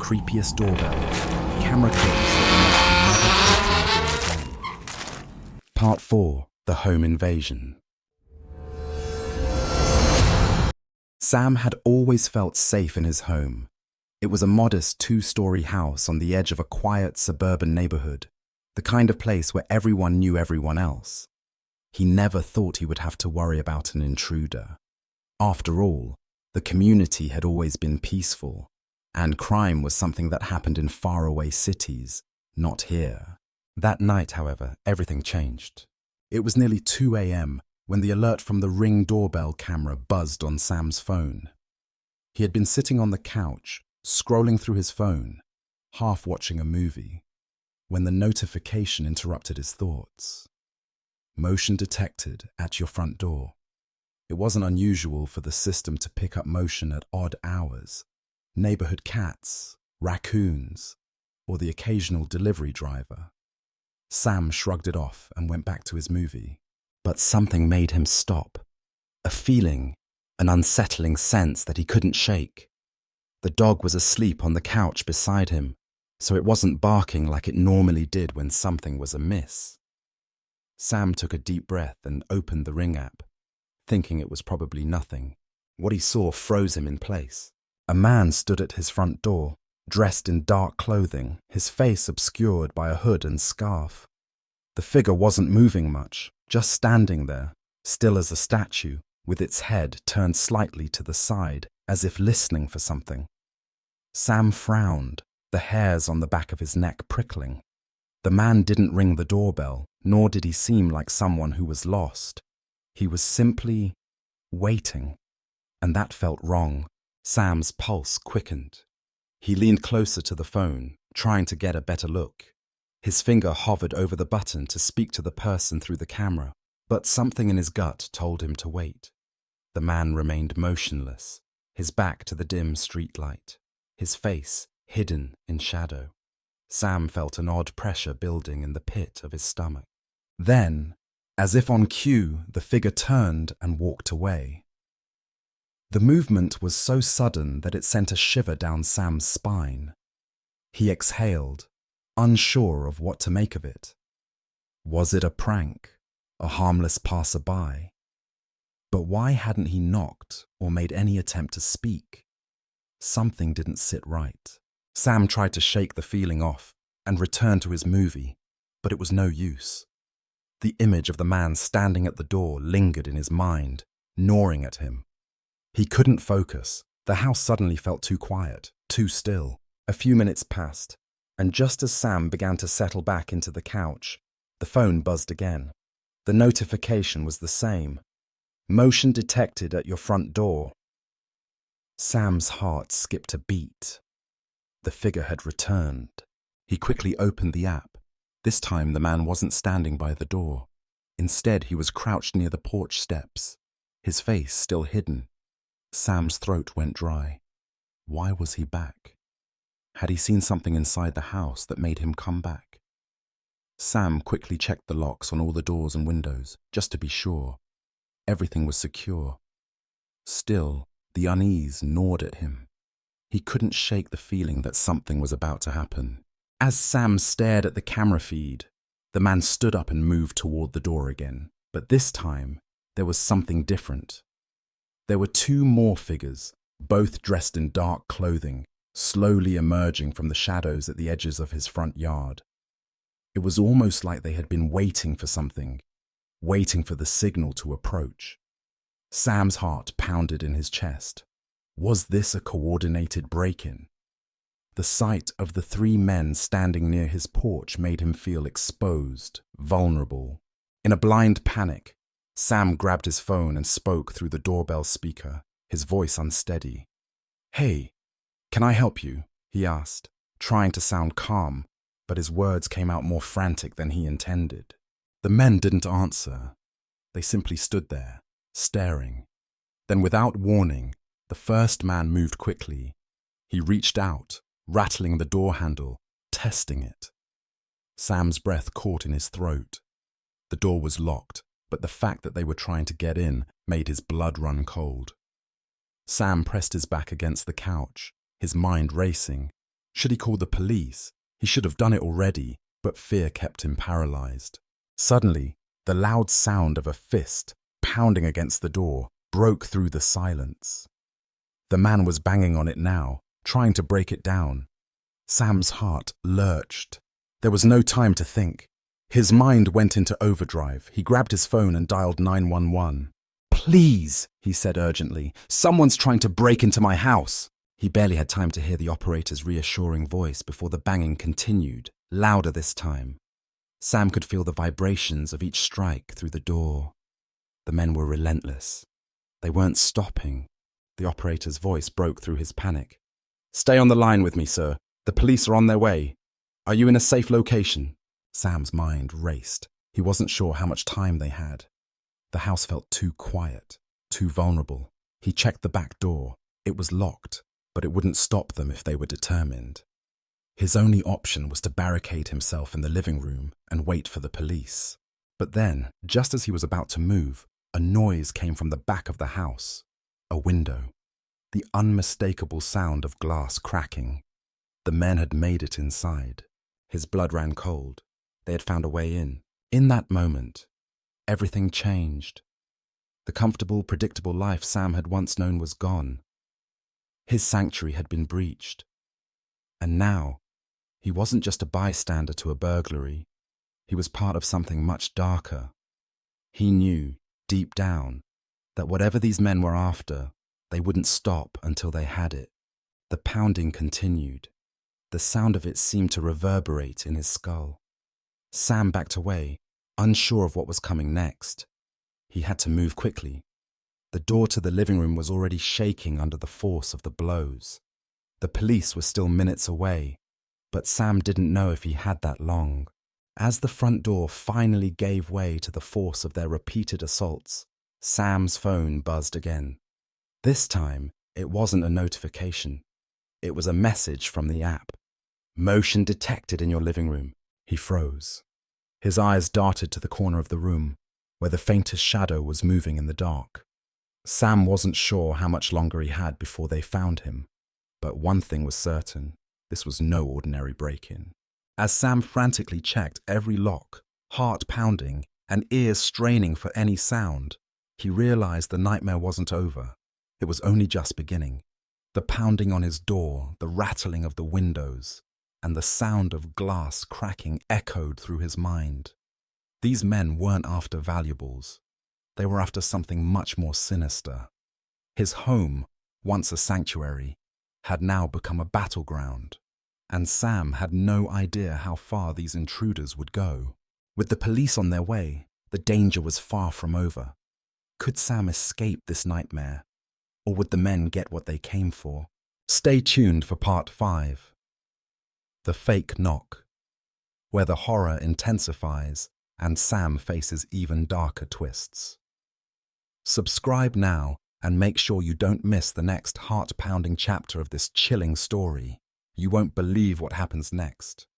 creepiest doorbell, camera clips that you must never click on the door again. Part 4, The Home Invasion. Sam had always felt safe in his home. It was a modest 2-story house on the edge of a quiet suburban neighborhood, the kind of place where everyone knew everyone else. He never thought he would have to worry about an intruder. After all, the community had always been peaceful, and crime was something that happened in faraway cities, not here. That night, however, everything changed. It was nearly 2 a.m. when the alert from the Ring doorbell camera buzzed on Sam's phone. He had been sitting on the couch, scrolling through his phone, half watching a movie, when the notification interrupted his thoughts. Motion detected at your front door. It wasn't unusual for the system to pick up motion at odd hours. Neighborhood cats, raccoons, or the occasional delivery driver. Sam shrugged it off and went back to his movie. But something made him stop. A feeling, an unsettling sense that he couldn't shake. The dog was asleep on the couch beside him, so it wasn't barking like it normally did when something was amiss. Sam took a deep breath and opened the Ring app, thinking it was probably nothing. What he saw froze him in place. A man stood at his front door, dressed in dark clothing, his face obscured by a hood and scarf. The figure wasn't moving much, just standing there, still as a statue, with its head turned slightly to the side, as if listening for something. Sam frowned, the hairs on the back of his neck prickling. The man didn't ring the doorbell, nor did he seem like someone who was lost. He was simply waiting, and that felt wrong. Sam's pulse quickened. He leaned closer to the phone, trying to get a better look. His finger hovered over the button to speak to the person through the camera, but something in his gut told him to wait. The man remained motionless, his back to the dim streetlight, his face hidden in shadow. Sam felt an odd pressure building in the pit of his stomach. Then, as if on cue, the figure turned and walked away. The movement was so sudden that it sent a shiver down Sam's spine. He exhaled, unsure of what to make of it. Was it a prank, a harmless passerby? But why hadn't he knocked or made any attempt to speak? Something didn't sit right. Sam tried to shake the feeling off and return to his movie, but it was no use. The image of the man standing at the door lingered in his mind, gnawing at him. He couldn't focus. The house suddenly felt too quiet, too still. A few minutes passed, and just as Sam began to settle back into the couch, the phone buzzed again. The notification was the same. Motion detected at your front door. Sam's heart skipped a beat. The figure had returned. He quickly opened the app. This time the man wasn't standing by the door. Instead, he was crouched near the porch steps, his face still hidden. Sam's throat went dry. Why was he back? Had he seen something inside the house that made him come back? Sam quickly checked the locks on all the doors and windows, just to be sure. Everything was secure. Still, the unease gnawed at him. He couldn't shake the feeling that something was about to happen. As Sam stared at the camera feed, the man stood up and moved toward the door again. But this time, there was something different. There were 2 more figures, both dressed in dark clothing, slowly emerging from the shadows at the edges of his front yard. It was almost like they had been waiting for something, waiting for the signal to approach. Sam's heart pounded in his chest. Was this a coordinated break-in? The sight of the 3 men standing near his porch made him feel exposed, vulnerable. In a blind panic, Sam grabbed his phone and spoke through the doorbell speaker, his voice unsteady. "Hey, can I help you?" he asked, trying to sound calm, but his words came out more frantic than he intended. The men didn't answer. They simply stood there, staring. Then without warning, the first man moved quickly. He reached out, rattling the door handle, testing it. Sam's breath caught in his throat. The door was locked, but the fact that they were trying to get in made his blood run cold. Sam pressed his back against the couch, his mind racing. Should he call the police? He should have done it already, but fear kept him paralyzed. Suddenly, the loud sound of a fist pounding against the door broke through the silence. The man was banging on it now, trying to break it down. Sam's heart lurched. There was no time to think. His mind went into overdrive. He grabbed his phone and dialed 911. "Please," he said urgently, "someone's trying to break into my house." He barely had time to hear the operator's reassuring voice before the banging continued, louder this time. Sam could feel the vibrations of each strike through the door. The men were relentless. They weren't stopping. The operator's voice broke through his panic. "Stay on the line with me, sir. The police are on their way. Are you in a safe location?" Sam's mind raced. He wasn't sure how much time they had. The house felt too quiet, too vulnerable. He checked the back door. It was locked, but it wouldn't stop them if they were determined. His only option was to barricade himself in the living room and wait for the police. But then, just as he was about to move, a noise came from the back of the house. A window. The unmistakable sound of glass cracking. The men had made it inside. His blood ran cold. They had found a way in. In that moment, everything changed. The comfortable, predictable life Sam had once known was gone. His sanctuary had been breached. And now, he wasn't just a bystander to a burglary. He was part of something much darker. He knew, deep down, that whatever these men were after, they wouldn't stop until they had it. The pounding continued. The sound of it seemed to reverberate in his skull. Sam backed away, unsure of what was coming next. He had to move quickly. The door to the living room was already shaking under the force of the blows. The police were still minutes away, but Sam didn't know if he had that long. As the front door finally gave way to the force of their repeated assaults, Sam's phone buzzed again. This time, it wasn't a notification. It was a message from the app. "Motion detected in your living room." He froze. His eyes darted to the corner of the room, where the faintest shadow was moving in the dark. Sam wasn't sure how much longer he had before they found him, but one thing was certain: this was no ordinary break-in. As Sam frantically checked every lock, heart pounding and ears straining for any sound, he realized the nightmare wasn't over. It was only just beginning. The pounding on his door, the rattling of the windows, and the sound of glass cracking echoed through his mind. These men weren't after valuables. They were after something much more sinister. His home, once a sanctuary, had now become a battleground. And Sam had no idea how far these intruders would go. With the police on their way, the danger was far from over. Could Sam escape this nightmare? Or would the men get what they came for? Stay tuned for part 5. The Fake Knock, where the horror intensifies and Sam faces even darker twists. Subscribe now and make sure you don't miss the next heart-pounding chapter of this chilling story. You won't believe what happens next.